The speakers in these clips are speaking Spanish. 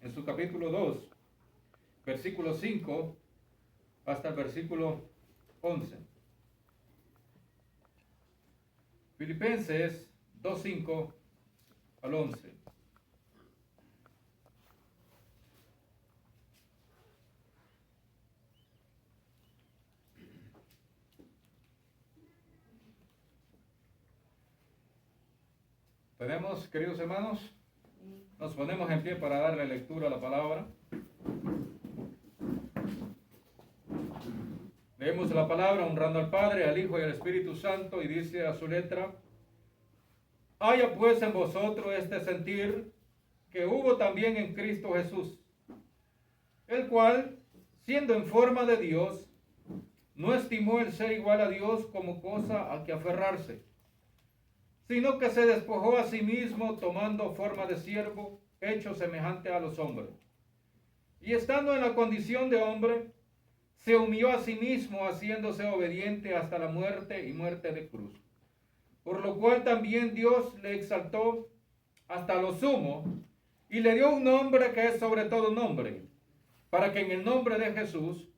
en su capítulo 2, versículo 5 hasta el versículo 11. Filipenses 2:5 al 11. ¿Tenemos, queridos hermanos? Nos ponemos en pie para darle lectura a la palabra. Leemos la palabra honrando al Padre, al Hijo y al Espíritu Santo, y dice a su letra: haya pues en vosotros este sentir que hubo también en Cristo Jesús, el cual, siendo en forma de Dios, no estimó el ser igual a Dios como cosa a que aferrarse, sino que se despojó a sí mismo, tomando forma de siervo, hecho semejante a los hombres. Y estando en la condición de hombre, se humilló a sí mismo, haciéndose obediente hasta la muerte y muerte de cruz. Por lo cual también Dios le exaltó hasta lo sumo, y le dio un nombre que es sobre todo nombre, para que en el nombre de Jesús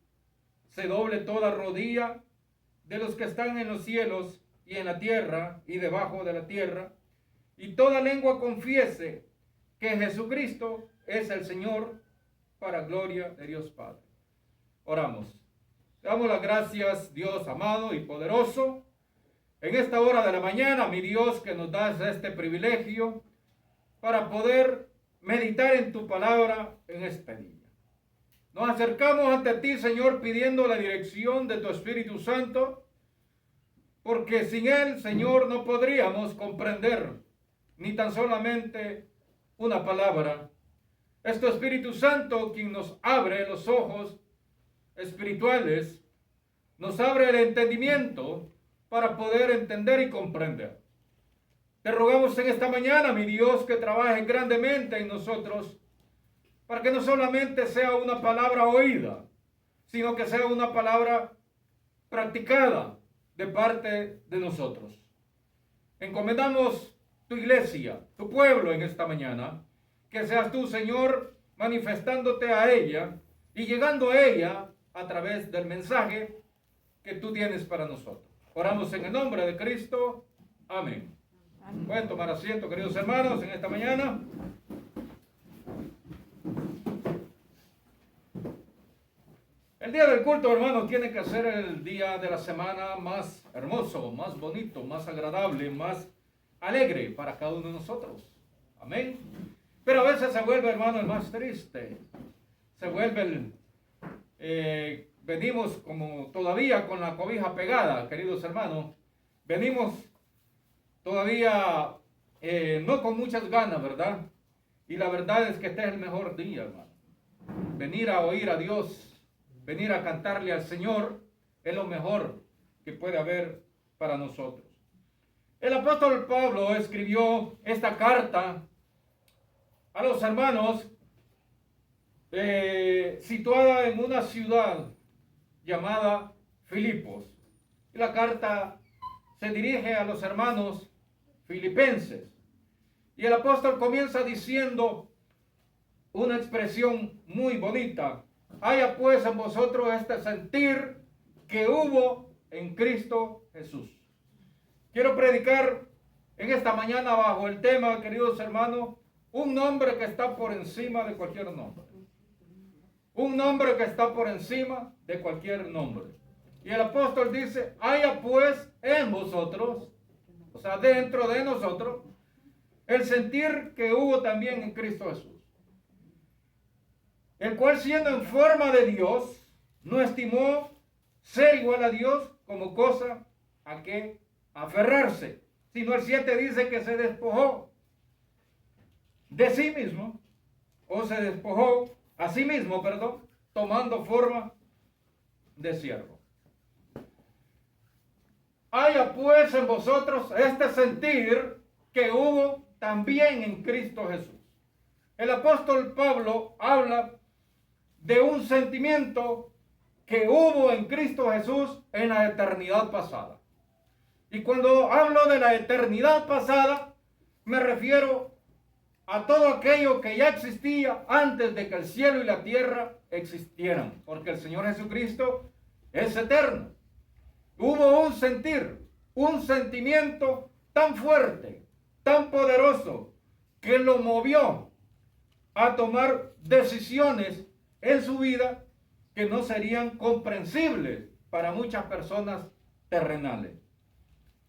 se doble toda rodilla de los que están en los cielos y en la tierra y debajo de la tierra, y toda lengua confiese que Jesucristo es el Señor, para gloria de Dios Padre. Oramos. Damos las gracias, Dios amado y poderoso, en esta hora de la mañana, mi Dios, que nos das este privilegio para poder meditar en tu palabra en este día. Nos acercamos ante ti, Señor, pidiendo la dirección de tu Espíritu Santo, porque sin Él, Señor, no podríamos comprender ni tan solamente una palabra. Es tu Espíritu Santo quien nos abre los ojos espirituales, nos abre el entendimiento para poder entender y comprender. Te rogamos en esta mañana, mi Dios, que trabajes grandemente en nosotros, para que no solamente sea una palabra oída, sino que sea una palabra practicada de parte de nosotros. Encomendamos tu iglesia, tu pueblo en esta mañana, que seas tú, Señor, manifestándote a ella y llegando a ella a través del mensaje que tú tienes para nosotros. Oramos en el nombre de Cristo. Amén. Amén. Pueden tomar asiento, queridos hermanos, en esta mañana. El día del culto, hermanos, tiene que ser el día de la semana más hermoso, más bonito, más agradable, más alegre para cada uno de nosotros. Amén. Pero a veces se vuelve, hermano, el más triste. Se vuelve venimos como todavía con la cobija pegada, queridos hermanos. Venimos todavía no con muchas ganas, ¿verdad? Y la verdad es que este es el mejor día, hermano. Venir a oír a Dios, venir a cantarle al Señor, es lo mejor que puede haber para nosotros. El apóstol Pablo escribió esta carta a los hermanos situada en una ciudad llamada Filipos. Y la carta se dirige a los hermanos filipenses. Y el apóstol comienza diciendo una expresión muy bonita: haya pues en vosotros este sentir que hubo en Cristo Jesús. Quiero predicar en esta mañana bajo el tema, queridos hermanos, un nombre que está por encima de cualquier nombre. Un nombre que está por encima de cualquier nombre. Y el apóstol dice: haya pues en vosotros, o sea, dentro de nosotros, el sentir que hubo también en Cristo Jesús, el cual, siendo en forma de Dios, no estimó ser igual a Dios como cosa a que aferrarse, sino el 7 dice que se despojó de sí mismo, o se despojó a sí mismo, perdón, tomando forma de siervo. Haya pues en vosotros este sentir que hubo también en Cristo Jesús. El apóstol Pablo habla de un sentimiento que hubo en Cristo Jesús en la eternidad pasada. Y cuando hablo de la eternidad pasada, me refiero a todo aquello que ya existía antes de que el cielo y la tierra existieran, porque el Señor Jesucristo es eterno. Hubo un sentir, un sentimiento tan fuerte, tan poderoso, que lo movió a tomar decisiones en su vida que no serían comprensibles para muchas personas terrenales.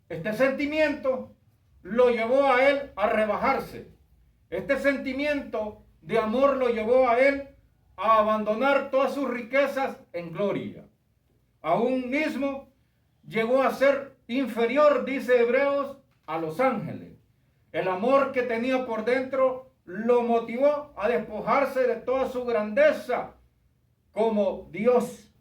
Este sentimiento lo llevó a él a rebajarse. Este sentimiento de amor lo llevó a él a abandonar todas sus riquezas en gloria. Aún mismo llegó a ser inferior, dice Hebreos, a los ángeles. El amor que tenía por dentro lo motivó a despojarse de toda su grandeza como Dios.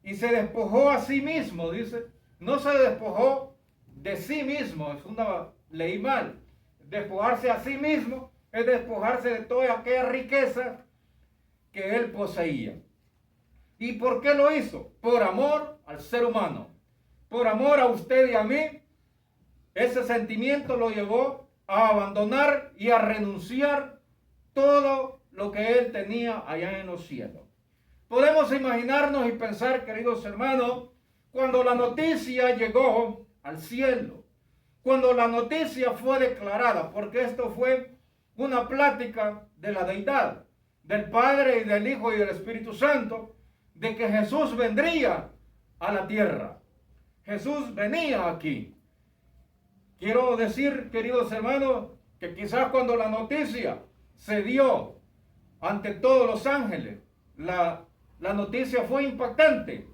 Y se despojó a sí mismo, dice. No se despojó de sí mismo, es una leí mal. Despojarse a sí mismo es despojarse de toda aquella riqueza que él poseía. ¿Y por qué lo hizo? Por amor al ser humano. Por amor a usted y a mí. Ese sentimiento lo llevó a abandonar y a renunciar todo lo que él tenía allá en los cielos. Podemos imaginarnos y pensar, queridos hermanos, cuando la noticia llegó al cielo, cuando la noticia fue declarada, porque esto fue una plática de la deidad, del Padre y del Hijo y del Espíritu Santo, de que Jesús vendría a la tierra. Jesús venía aquí. Quiero decir, queridos hermanos, que quizás cuando la noticia se dio ante todos los ángeles, la noticia fue impactante,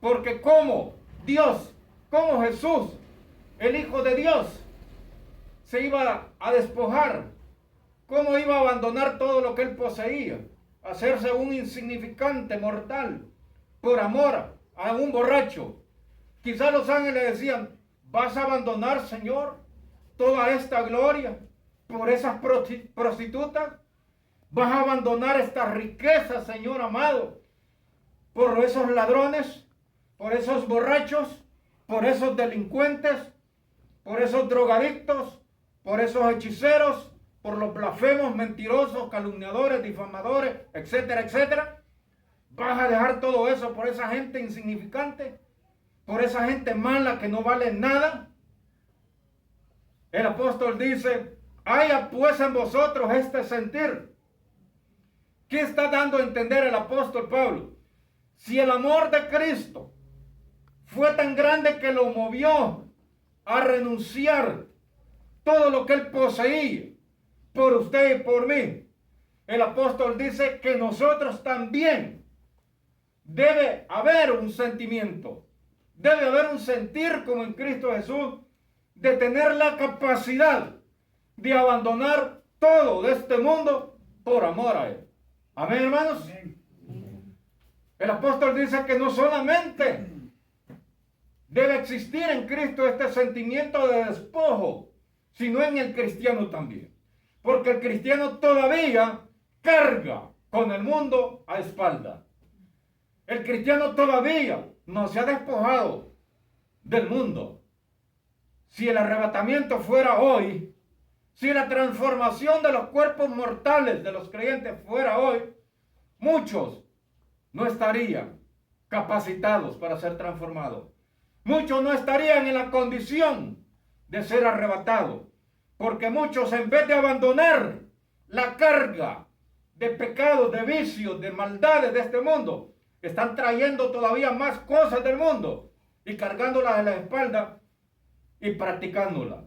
porque como Dios, como Jesús, el Hijo de Dios, se iba a despojar, cómo iba a abandonar todo lo que él poseía, hacerse un insignificante mortal, por amor a un borracho. Quizás los ángeles decían, ¿vas a abandonar, Señor, toda esta gloria por esas prostitutas? ¿Vas a abandonar esta riqueza, Señor amado, por esos ladrones, por esos borrachos, por esos delincuentes, por esos drogadictos, por esos hechiceros, por los blasfemos, mentirosos, calumniadores, difamadores, etcétera, etcétera? ¿Vas a dejar todo eso por esa gente insignificante? ¿Por esa gente mala que no vale nada? El apóstol dice, haya pues en vosotros este sentir. ¿Qué está dando a entender el apóstol Pablo? Si el amor de Cristo fue tan grande que lo movió a renunciar todo lo que él poseía por usted y por mí, el apóstol dice que nosotros también debe haber un sentimiento, debe haber un sentir como en Cristo Jesús, de tener la capacidad de abandonar todo de este mundo por amor a él. Amén, hermanos. Amén. El apóstol dice que no solamente debe existir en Cristo este sentimiento de despojo, sino en el cristiano también. Porque el cristiano todavía carga con el mundo a espalda. El cristiano todavía no se ha despojado del mundo. Si el arrebatamiento fuera hoy, si la transformación de los cuerpos mortales de los creyentes fuera hoy, muchos no estarían capacitados para ser transformados. Muchos no estarían en la condición de ser arrebatados, porque muchos, en vez de abandonar la carga de pecados, de vicios, de maldades de este mundo, están trayendo todavía más cosas del mundo y cargándolas en la espalda y practicándolas.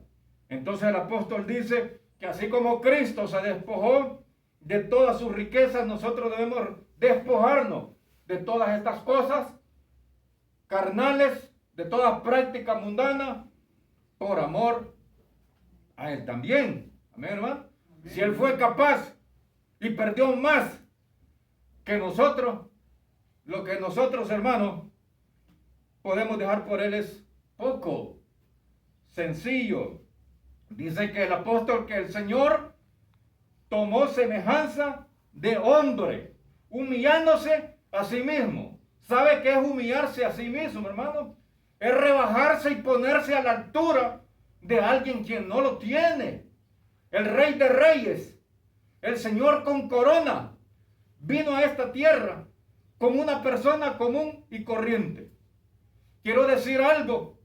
Entonces el apóstol dice que así como Cristo se despojó de todas sus riquezas, nosotros debemos despojarnos de todas estas cosas carnales, de toda práctica mundana, por amor a él también. Amén, hermano. Amén. Si él fue capaz y perdió más que nosotros, lo que nosotros, hermanos, podemos dejar por él es poco, sencillo. Dice que el apóstol, que el Señor tomó semejanza de hombre, humillándose a sí mismo. ¿Sabe qué es humillarse a sí mismo, hermano? Es rebajarse y ponerse a la altura de alguien quien no lo tiene. el Rey de Reyes, el Señor con corona, vino a esta tierra como una persona común y corriente. Quiero decir algo,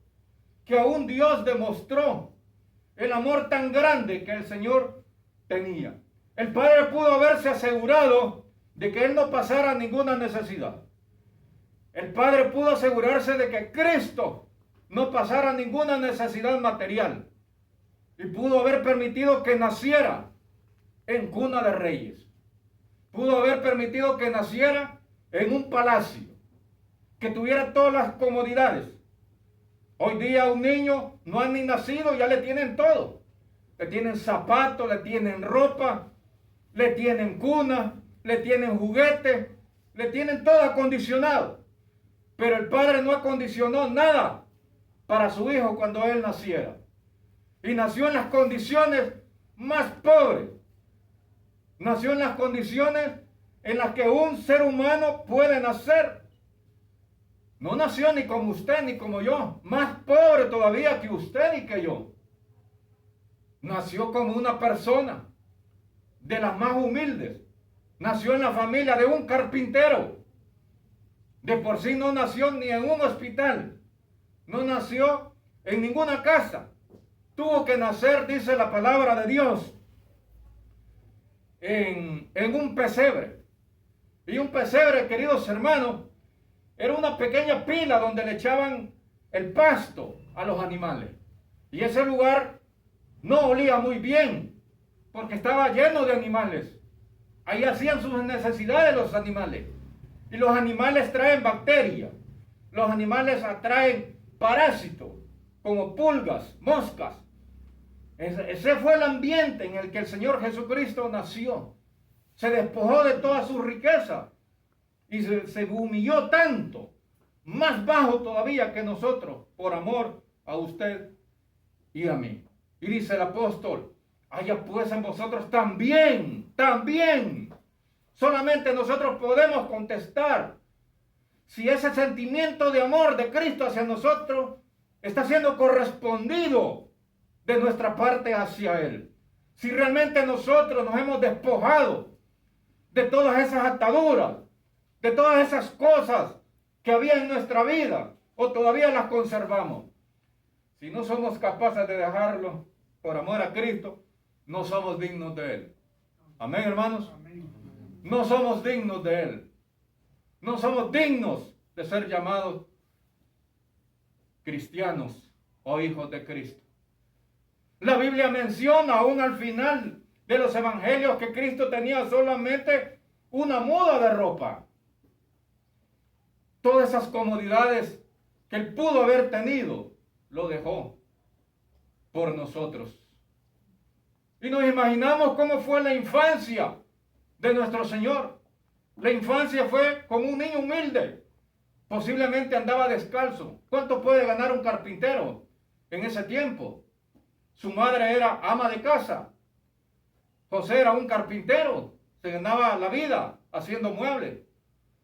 que aún Dios demostró el amor tan grande que el Señor tenía. El Padre pudo haberse asegurado de que Él no pasara ninguna necesidad. El Padre pudo asegurarse de que Cristo no pasara ninguna necesidad material. Y pudo haber permitido que naciera en cuna de reyes. Pudo haber permitido que naciera en un palacio, que tuviera todas las comodidades. Hoy día un niño no ha ni nacido, ya le tienen todo. Le tienen zapatos, le tienen ropa, le tienen cuna, le tienen juguete, le tienen todo acondicionado. Pero el Padre no acondicionó nada para su hijo cuando él naciera. Y nació en las condiciones más pobres. Nació en las condiciones en las que un ser humano puede nacer. No nació ni como usted ni como yo. Más pobre todavía que usted y que yo. Nació como una persona de las más humildes. Nació en la familia de un carpintero. De por sí no nació ni en un hospital. No nació en ninguna casa. Tuvo que nacer, dice la palabra de Dios, en un pesebre. Y un pesebre, queridos hermanos, era una pequeña pila donde le echaban el pasto a los animales. Y ese lugar no olía muy bien, porque estaba lleno de animales. Ahí hacían sus necesidades los animales. Y los animales traen bacterias. Los animales atraen parásitos, como pulgas, moscas. Ese fue el ambiente en el que el Señor Jesucristo nació. Se despojó de toda su riqueza y se humilló tanto, más bajo todavía que nosotros, por amor a usted y a mí. Y dice el apóstol, haya pues en vosotros también. Solamente nosotros podemos contestar si ese sentimiento de amor de Cristo hacia nosotros está siendo correspondido de nuestra parte hacia Él. Si realmente nosotros nos hemos despojado de todas esas ataduras, de todas esas cosas que había en nuestra vida, o todavía las conservamos. Si no somos capaces de dejarlo por amor a Cristo, no somos dignos de Él. Amén, hermanos. No somos dignos de Él. No somos dignos de ser llamados cristianos o hijos de Cristo. La Biblia menciona aún al final de los evangelios que Cristo tenía solamente una muda de ropa. Todas esas comodidades que Él pudo haber tenido, lo dejó por nosotros. Y nos imaginamos cómo fue la infancia de nuestro Señor. La infancia fue como un niño humilde. Posiblemente andaba descalzo. ¿Cuánto puede ganar un carpintero en ese tiempo? Su madre era ama de casa. José era un carpintero. Se ganaba la vida haciendo muebles.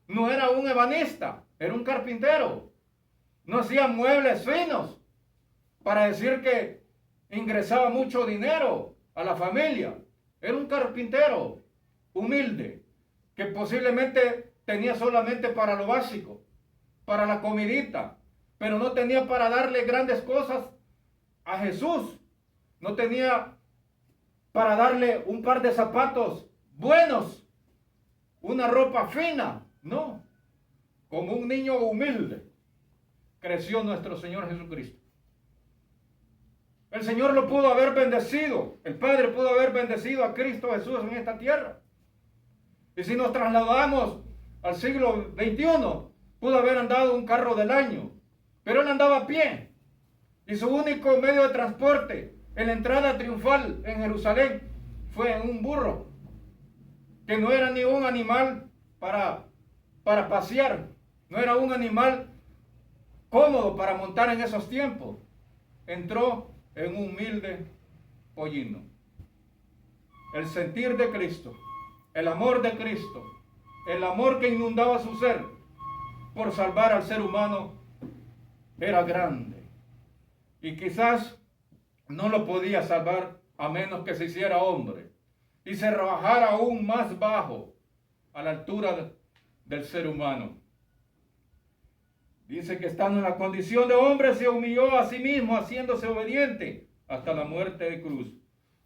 No era un ebanista, era un carpintero. No hacía muebles finos para decir que ingresaba mucho dinero a la familia. Era un carpintero humilde, que posiblemente tenía solamente para lo básico, para la comidita, pero no tenía para darle grandes cosas a Jesús. No tenía para darle un par de zapatos buenos, una ropa fina, no. Como un niño humilde creció nuestro Señor Jesucristo. El Señor lo pudo haber bendecido, el Padre pudo haber bendecido a Cristo Jesús en esta tierra. Y si nos trasladamos al siglo XXI, pudo haber andado un carro del año, pero Él andaba a pie. Y su único medio de transporte en la entrada triunfal en Jerusalén fue en un burro, que no era ni un animal para pasear, no era un animal cómodo para montar en esos tiempos. Entró en un humilde pollino. El sentir de Cristo, el amor de Cristo, el amor que inundaba su ser por salvar al ser humano era grande. Y quizás no lo podía salvar a menos que se hiciera hombre y se rebajara aún más bajo a la altura del ser humano. Dice que estando en la condición de hombre se humilló a sí mismo, haciéndose obediente hasta la muerte de cruz.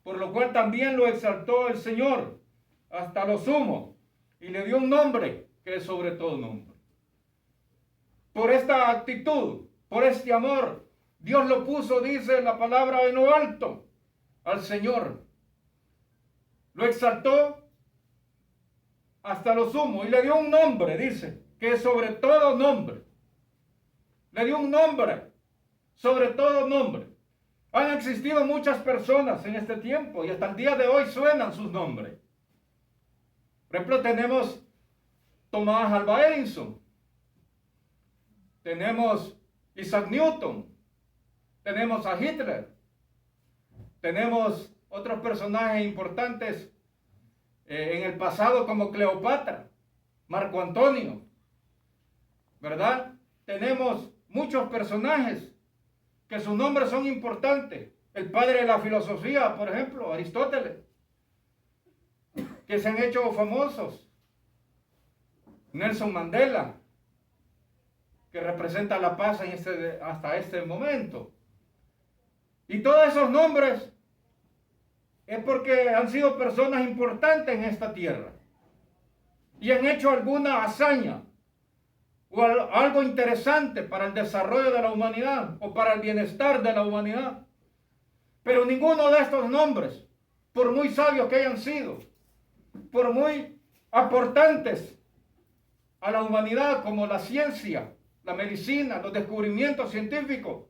Por lo cual también lo exaltó el Señor hasta lo sumo y le dio un nombre que es sobre todo nombre. Por esta actitud, por este amor, Dios lo puso, dice la palabra, en lo alto al Señor. Lo exaltó hasta lo sumo y le dio un nombre, dice, que es sobre todo nombre. Le dio un nombre, sobre todo nombre. Han existido muchas personas en este tiempo y hasta el día de hoy suenan sus nombres. Por ejemplo, tenemos Thomas Alva Edison, tenemos Isaac Newton, tenemos a Hitler, tenemos otros personajes importantes en el pasado como Cleopatra, Marco Antonio, ¿verdad? Tenemos muchos personajes que sus nombres son importantes. El padre de la filosofía, por ejemplo, Aristóteles, que se han hecho famosos. Nelson Mandela, que representa la paz hasta este momento. Y todos esos nombres es porque han sido personas importantes en esta tierra y han hecho alguna hazaña o algo interesante para el desarrollo de la humanidad o para el bienestar de la humanidad. Pero ninguno de estos nombres, por muy sabios que hayan sido, por muy aportantes a la humanidad como la ciencia, la medicina, los descubrimientos científicos,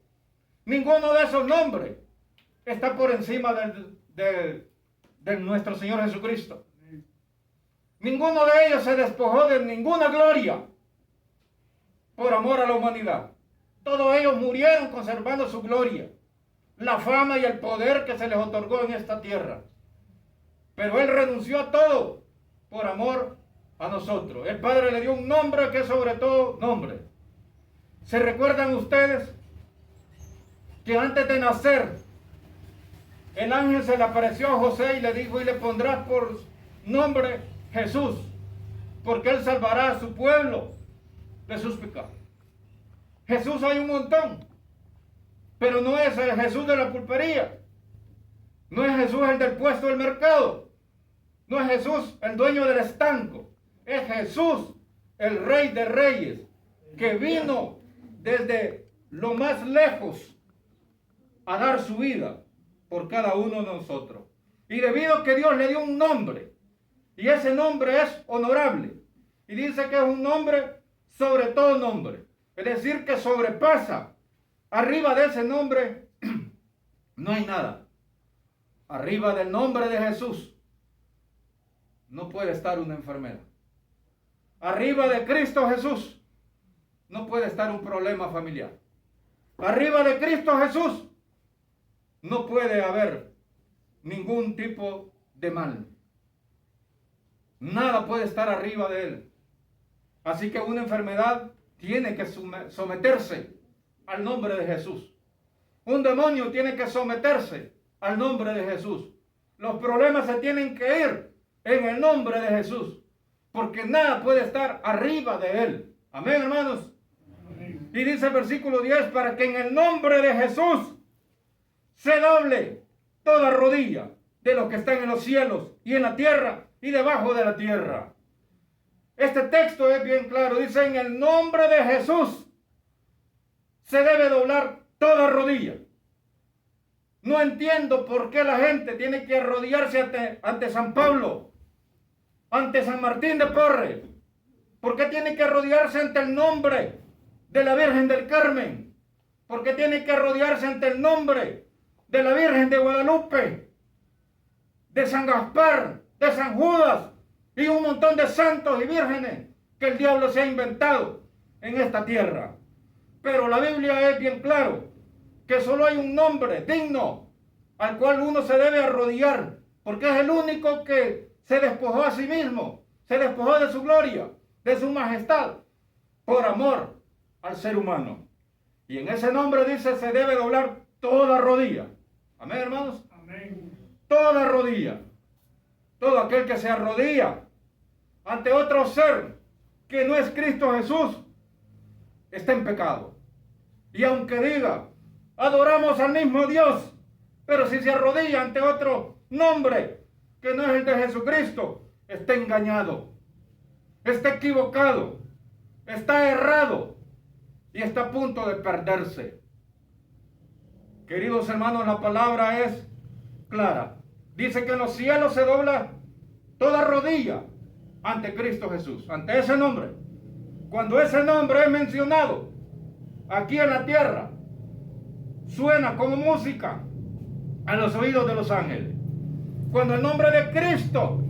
ninguno de esos nombres está por encima de nuestro Señor Jesucristo. Ninguno de ellos se despojó de ninguna gloria por amor a la humanidad. Todos ellos murieron conservando su gloria, la fama y el poder que se les otorgó en esta tierra. Pero Él renunció a todo por amor a nosotros. El Padre le dio un nombre que es sobre todo nombre. ¿Se recuerdan ustedes que antes de nacer el ángel se le apareció a José y le dijo: y le pondrás por nombre Jesús, porque Él salvará a su pueblo de sus pecados? Jesús hay un montón, pero no es el Jesús de la pulpería, no es Jesús el del puesto del mercado, no es Jesús el dueño del estanco, es Jesús el Rey de Reyes, que vino desde lo más lejos a dar su vida por cada uno de nosotros. Y debido a que Dios le dio un nombre, y ese nombre es honorable, y dice que es un nombre sobre todo nombre, es decir, que sobrepasa, arriba de ese nombre no hay nada. Arriba del nombre de Jesús no puede estar una enfermedad. Arriba de Cristo Jesús no puede estar un problema familiar. Arriba de Cristo Jesús no puede haber ningún tipo de mal. Nada puede estar arriba de Él. Así que una enfermedad tiene que someterse al nombre de Jesús. Un demonio tiene que someterse al nombre de Jesús. Los problemas se tienen que ir en el nombre de Jesús, porque nada puede estar arriba de Él. Amén, hermanos. Amén. Y dice el versículo 10, para que en el nombre de Jesús se doble toda rodilla de los que están en los cielos y en la tierra y debajo de la tierra. Este texto es bien claro, dice: en el nombre de Jesús se debe doblar toda rodilla. No entiendo por qué la gente tiene que arrodillarse ante San Pablo, ante San Martín de Porres. ¿Por qué tiene que arrodillarse ante el nombre de la Virgen del Carmen? ¿Por qué tiene que arrodillarse ante el nombre de la Virgen de Guadalupe, de San Gaspar, de San Judas y un montón de santos y vírgenes que el diablo se ha inventado en esta tierra? Pero la Biblia es bien claro que solo hay un nombre digno al cual uno se debe arrodillar, porque es el único que se despojó a sí mismo, se despojó de su gloria, de su majestad, por amor al ser humano. Y en ese nombre dice: se debe doblar toda rodilla. Amén, hermanos. Amén. toda rodilla, todo aquel que se arrodilla ante otro ser que no es Cristo Jesús, está en pecado. Y aunque diga, adoramos al mismo Dios, pero si se arrodilla ante otro nombre que no es el de Jesucristo, está engañado, está equivocado, está errado y está a punto de perderse. Queridos hermanos, la palabra es clara. Dice que en los cielos se dobla toda rodilla ante Cristo Jesús, ante ese nombre. Cuando ese nombre es mencionado aquí en la tierra, suena como música a los oídos de los ángeles. Cuando el nombre de Cristo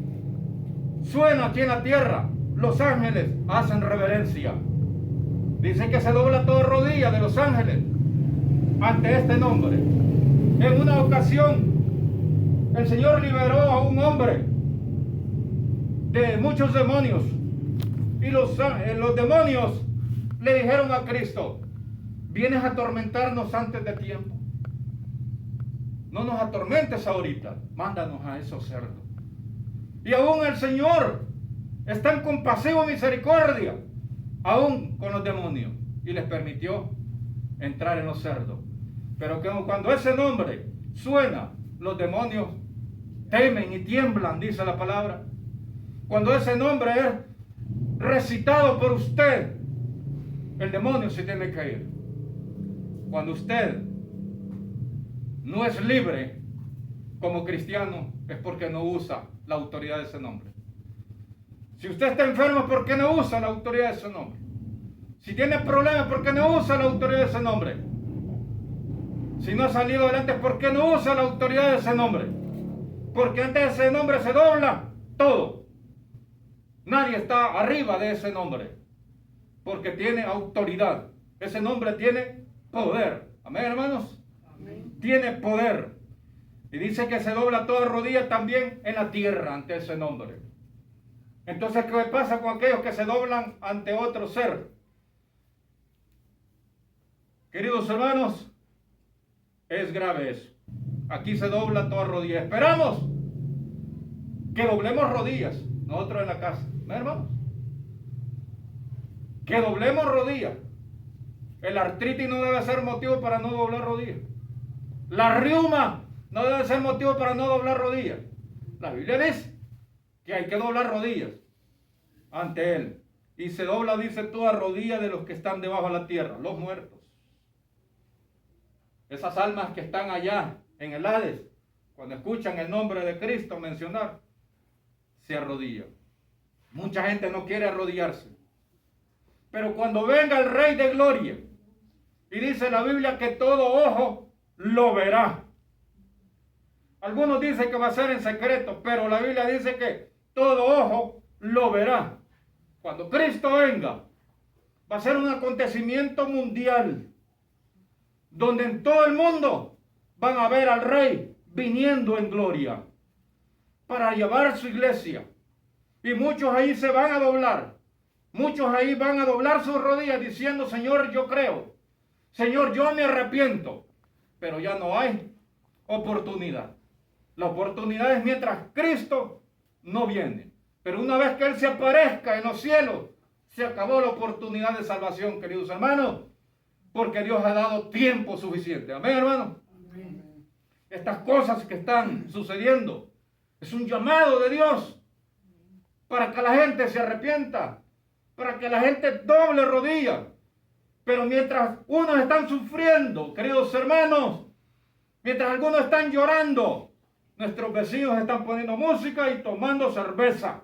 suena aquí en la tierra, los ángeles hacen reverencia. Dice que se dobla toda rodilla de los ángeles ante este nombre. En una ocasión, el Señor liberó a un hombre de muchos demonios. Y los demonios le dijeron a Cristo, ¿vienes a atormentarnos antes de tiempo? No nos atormentes ahorita, mándanos a esos cerdos. Y aún el Señor está en compasiva misericordia, aún con los demonios, y les permitió entrar en los cerdos. Pero cuando ese nombre suena, los demonios temen y tiemblan, dice la palabra. Cuando ese nombre es recitado por usted, el demonio se tiene que ir. Cuando usted no es libre como cristiano, es porque no usa la autoridad de ese nombre. Si usted está enfermo, ¿por qué no usa la autoridad de ese nombre? Si tiene problemas, ¿por qué no usa la autoridad de ese nombre? Si no ha salido adelante, ¿por qué no usa la autoridad de ese nombre? Porque antes de ese nombre se dobla todo. Nadie está arriba de ese nombre, porque tiene autoridad. Ese nombre tiene poder. Amén, hermanos. Amén. Tiene poder. Y dice que se dobla toda rodilla también en la tierra ante ese nombre. Entonces, ¿qué pasa con aquellos que se doblan ante otro ser? Queridos hermanos, es grave eso. Aquí se dobla toda rodilla. Esperamos que doblemos rodillas, nosotros en la casa, ¿no, hermanos? Que doblemos rodillas. El artritis no debe ser motivo para no doblar rodillas. La riuma no debe ser motivo para no doblar rodillas. La Biblia dice que hay que doblar rodillas ante Él. Y se dobla, dice, toda rodilla de los que están debajo de la tierra, los muertos. Esas almas que están allá en el Hades, cuando escuchan el nombre de Cristo mencionar, se arrodillan. Mucha gente no quiere arrodillarse. Pero cuando venga el Rey de Gloria, y dice la Biblia que todo ojo lo verá. Algunos dicen que va a ser en secreto, pero la Biblia dice que todo ojo lo verá. Cuando Cristo venga, va a ser un acontecimiento mundial, donde en todo el mundo van a ver al Rey viniendo en gloria para llevar su iglesia. Y muchos ahí se van a doblar. Muchos ahí van a doblar sus rodillas diciendo, Señor, yo creo. Señor, yo me arrepiento. Pero ya no hay oportunidad. La oportunidad es mientras Cristo no viene. Pero una vez que Él se aparezca en los cielos, se acabó la oportunidad de salvación, queridos hermanos. Porque Dios ha dado tiempo suficiente. Amén, hermano. Amén. Estas cosas que están sucediendo es un llamado de Dios para que la gente se arrepienta, para que la gente doble rodilla. Pero mientras unos están sufriendo, queridos hermanos, mientras algunos están llorando, nuestros vecinos están poniendo música y tomando cerveza.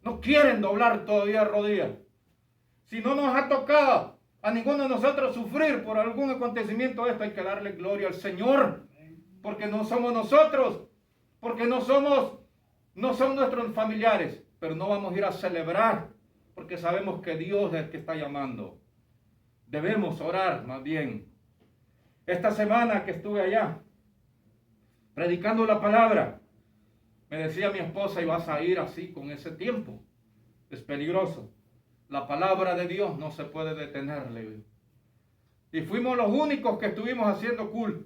No quieren doblar todavía rodillas. Si no nos ha tocado a ninguno de nosotros sufrir por algún acontecimiento de esto, hay que darle gloria al Señor, porque no somos nosotros, porque no son nuestros familiares, pero no vamos a ir a celebrar, porque sabemos que Dios es el que está llamando. Debemos orar más bien. Esta semana que estuve allá, predicando la palabra, me decía mi esposa, y vas a ir así con ese tiempo, es peligroso. La palabra de Dios no se puede detener, le digo. Y fuimos los únicos que estuvimos haciendo culto.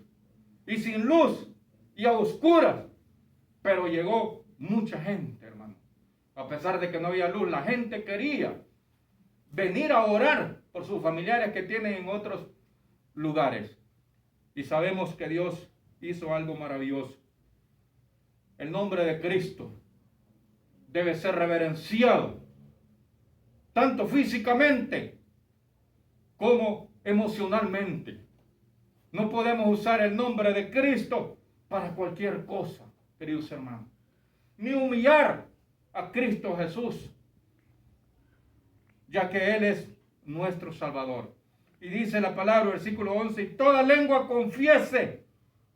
Y sin luz y a oscuras. Pero llegó mucha gente, hermano. A pesar de que no había luz, la gente quería venir a orar por sus familiares que tienen en otros lugares. Y sabemos que Dios hizo algo maravilloso. El nombre de Cristo debe ser reverenciado, tanto físicamente como emocionalmente. No podemos usar el nombre de Cristo para cualquier cosa, queridos hermanos. Ni humillar a Cristo Jesús, ya que Él es nuestro Salvador. Y dice la palabra, versículo 11, y toda lengua confiese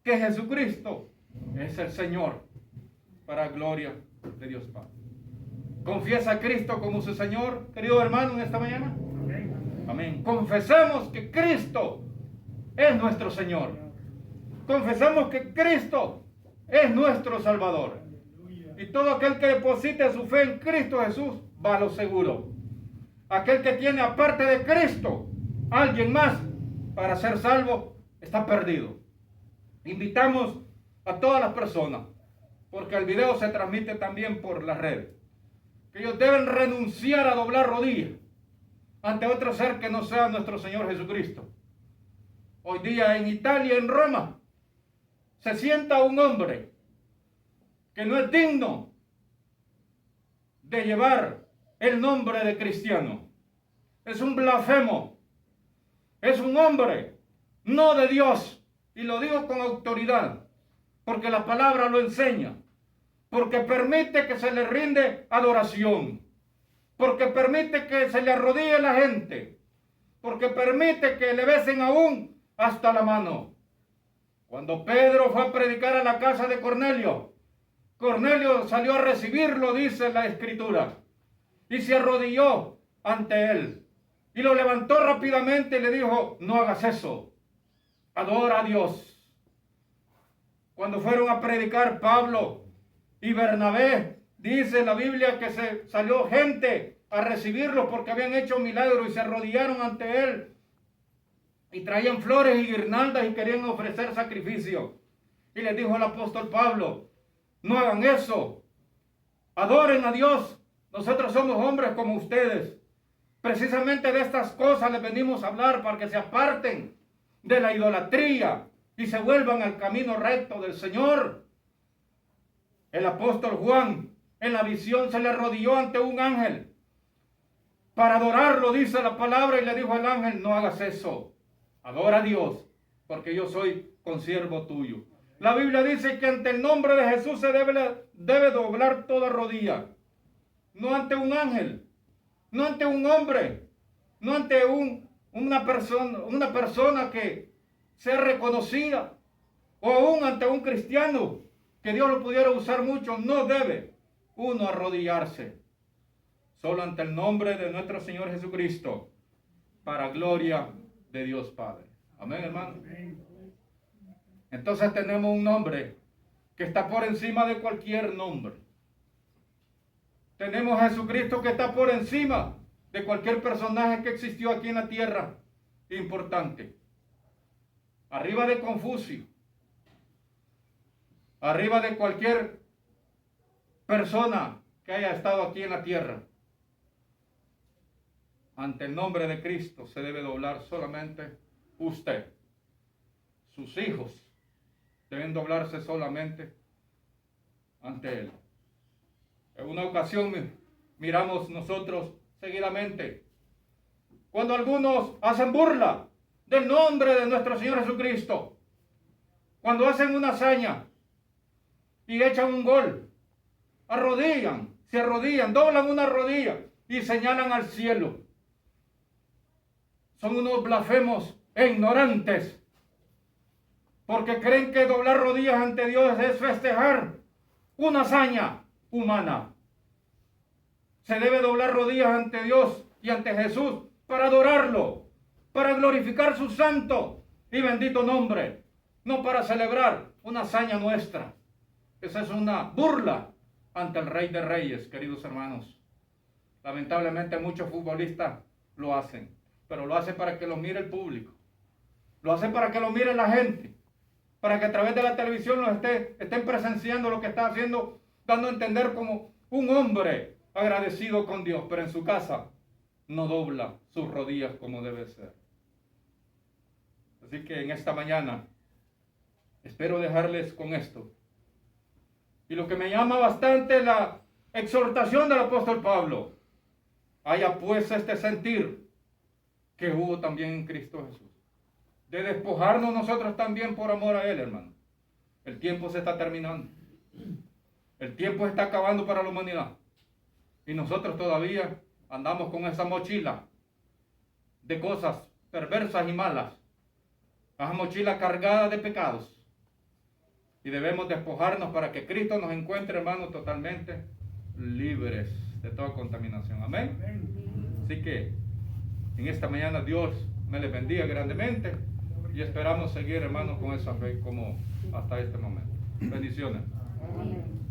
que Jesucristo es el Señor, para gloria de Dios Padre. ¿Confiesa a Cristo como su Señor, querido hermano, en esta mañana? Amén. Amén. Confesemos que Cristo es nuestro Señor. Confesamos que Cristo es nuestro Salvador. Y todo aquel que deposite su fe en Cristo Jesús va a lo seguro. Aquel que tiene aparte de Cristo alguien más para ser salvo está perdido. Invitamos a todas las personas, porque el video se transmite también por la red, que ellos deben renunciar a doblar rodillas ante otro ser que no sea nuestro Señor Jesucristo. Hoy día en Italia, en Roma, se sienta un hombre que no es digno de llevar el nombre de cristiano. Es un blasfemo. Es un hombre no de Dios. Y lo digo con autoridad, porque la palabra lo enseña. Porque permite que se le rinde adoración. Porque permite que se le arrodille la gente. Porque permite que le besen aún hasta la mano. Cuando Pedro fue a predicar a la casa de Cornelio, Cornelio salió a recibirlo, dice la Escritura, y se arrodilló ante él. Y lo levantó rápidamente y le dijo, no hagas eso, adora a Dios. Cuando fueron a predicar Pablo y Bernabé, dice la Biblia que se salió gente a recibirlos porque habían hecho milagros y se arrodillaron ante él. Y traían flores y guirnaldas y querían ofrecer sacrificio. Y les dijo el apóstol Pablo, no hagan eso, adoren a Dios. Nosotros somos hombres como ustedes. Precisamente de estas cosas les venimos a hablar para que se aparten de la idolatría y se vuelvan al camino recto del Señor. El apóstol Juan en la visión se le arrodilló ante un ángel para adorarlo, dice la palabra, y le dijo al ángel, no hagas eso, adora a Dios, porque yo soy consiervo tuyo. La Biblia dice que ante el nombre de Jesús se debe doblar toda rodilla, no ante un ángel, no ante un hombre, no ante una persona que sea reconocida, o aún ante un cristiano, que Dios lo pudiera usar mucho. No debe uno arrodillarse, solo ante el nombre de nuestro Señor Jesucristo, para gloria de Dios Padre. Amén, hermano. Entonces tenemos un nombre que está por encima de cualquier nombre. Tenemos a Jesucristo que está por encima de cualquier personaje que existió aquí en la tierra importante. Arriba de Confucio. Arriba de cualquier persona que haya estado aquí en la tierra. Ante el nombre de Cristo se debe doblar solamente usted. Sus hijos deben doblarse solamente ante Él. En una ocasión miramos nosotros seguidamente cuando algunos hacen burla del nombre de nuestro Señor Jesucristo, cuando hacen una hazaña y echan un gol, se arrodillan, doblan una rodilla y señalan al cielo. Son unos blasfemos e ignorantes, porque creen que doblar rodillas ante Dios es festejar una hazaña humana. Se debe doblar rodillas ante Dios y ante Jesús para adorarlo, para glorificar su santo y bendito nombre, no para celebrar una hazaña nuestra. Esa es una burla ante el Rey de Reyes, queridos hermanos. Lamentablemente muchos futbolistas lo hacen, pero lo hacen para que lo mire el público, lo hacen para que lo mire la gente. para que a través de la televisión nos estén presenciando lo que está haciendo, dando a entender como un hombre agradecido con Dios, pero en su casa no dobla sus rodillas como debe ser. Así que en esta mañana espero dejarles con esto. Y lo que me llama bastante la exhortación del apóstol Pablo: haya pues este sentir que hubo también en Cristo Jesús, de despojarnos nosotros también por amor a Él, hermano. El tiempo se está terminando. El tiempo está acabando para la humanidad. Y nosotros todavía andamos con esa mochila de cosas perversas y malas. Esa mochila cargada de pecados. Y debemos despojarnos para que Cristo nos encuentre, hermanos, totalmente libres de toda contaminación. Amén. Así que en esta mañana Dios me les bendiga grandemente y esperamos seguir, hermanos, con esa fe como hasta este momento. Bendiciones. Amén.